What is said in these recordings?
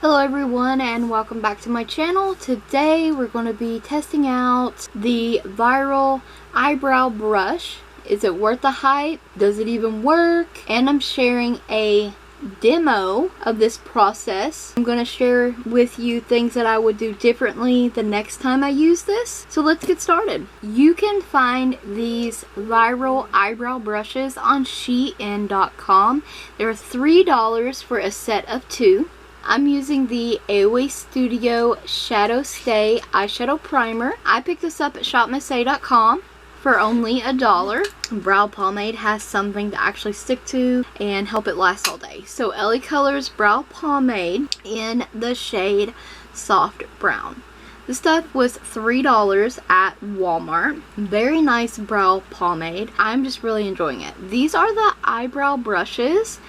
Hello everyone and welcome back to my channel. Today we're going to be testing out the viral eyebrow brush. Is it worth the hype? Does it even work? And I'm sharing a demo of this process. I'm going to share with you things that I would do differently the next time I use this. So let's get started. You can find these viral eyebrow brushes on shein.com. They're $3 for a set of 2. I'm using the AOA Studio Shadow Stay Eyeshadow Primer. I picked this up at shopmissay.com for only $1. Brow pomade has something to actually stick to and help it last all day. So LA Colors Brow Pomade in the shade Soft Brown. This stuff was $3 at Walmart. Very nice brow pomade. I'm just really enjoying it. These are the eyebrow brushes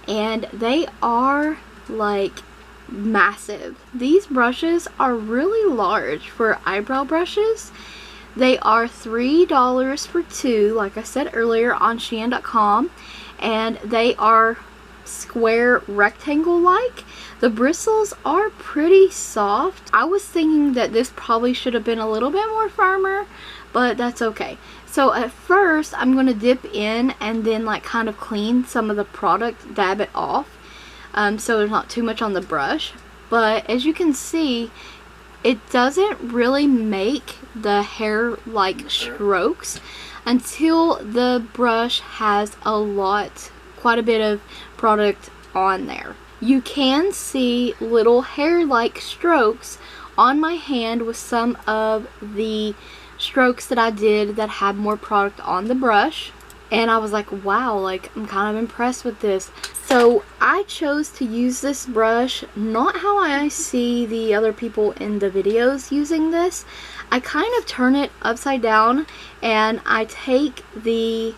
and they are like massive. These brushes are really large for eyebrow brushes. They are $3 for 2, like I said earlier, on shein.com, and they are square rectangle like. The bristles are pretty soft. I was thinking that this probably should have been a little bit more firmer, but that's okay. So at first I'm going to dip in and then like kind of clean some of the product, dab it off. So there's not too much on the brush, but as you can see, it doesn't really make the hair-like strokes until the brush has quite a bit of product on there. You can see little hair-like strokes on my hand with some of the strokes that I did that had more product on the brush. And I was like, wow, like I'm kind of impressed with this. So I chose to use this brush, not how I see the other people in the videos using this. I kind of turn it upside down and I take the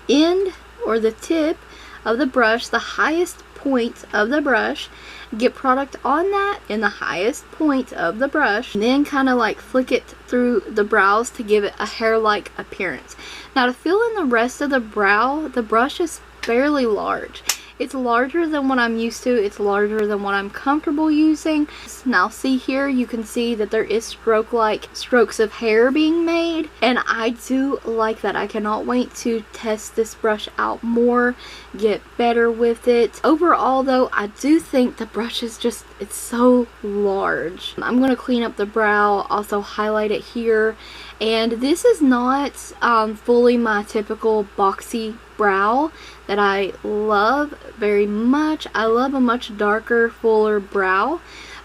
end or the tip of the brush, the highest point of the brush, get product on that in the highest point of the brush, and then kind of like flick it through the brows to give it a hair-like appearance. Now to fill in the rest of the brow, the brush is fairly large. It's larger than what I'm used to. It's larger than what I'm comfortable using. Now see here, you can see that there is stroke-like strokes of hair being made, and I do like that. I cannot wait to test this brush out more, get better with it. Overall though, I do think the brush is just, it's so large. I'm going to clean up the brow, also highlight it here, and this is not fully my typical boxy brow that I love very much. I love a much darker, fuller brow,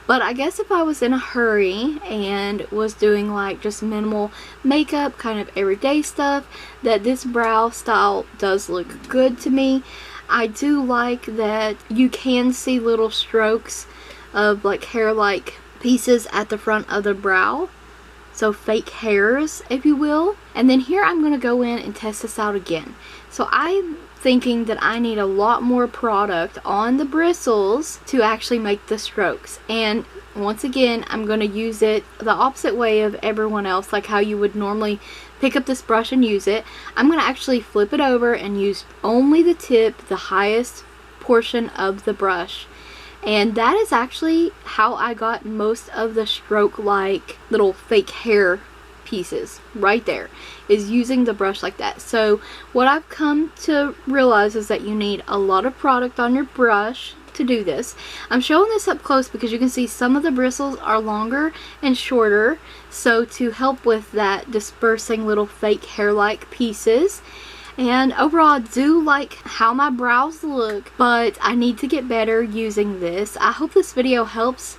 but I guess if I was in a hurry and was doing like just minimal makeup, kind of everyday stuff, that this brow style does look good to me. I do like that you can see little strokes of like hair-like pieces at the front of the brow. So fake hairs, if you will. And then here I'm going to go in and test this out again. So I'm thinking that I need a lot more product on the bristles to actually make the strokes. And once again, I'm going to use it the opposite way of everyone else, like how you would normally pick up this brush and use it. I'm going to actually flip it over and use only the tip, the highest portion of the brush. And that is actually how I got most of the stroke-like little fake hair pieces right there, is using the brush like that. So what I've come to realize is that you need a lot of product on your brush to do this. I'm showing this up close because you can see some of the bristles are longer and shorter, so to help with that dispersing little fake hair-like pieces. And overall, I do like how my brows look, but I need to get better using this. I hope this video helps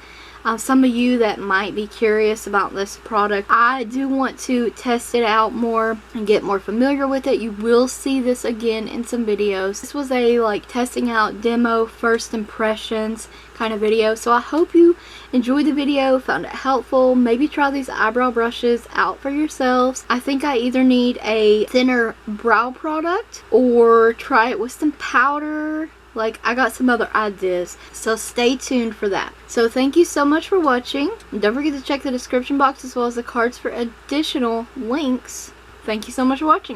some of you that might be curious about this product. I do want to test it out more and get more familiar with it. You will see this again in some videos. This was a like testing out demo, first impressions kind of video. So I hope you enjoyed the video, found it helpful. Maybe try these eyebrow brushes out for yourselves. I think I either need a thinner brow product or try it with some powder. Like, I got some other ideas, so stay tuned for that. So thank you so much for watching. And don't forget to check the description box as well as the cards for additional links. Thank you so much for watching.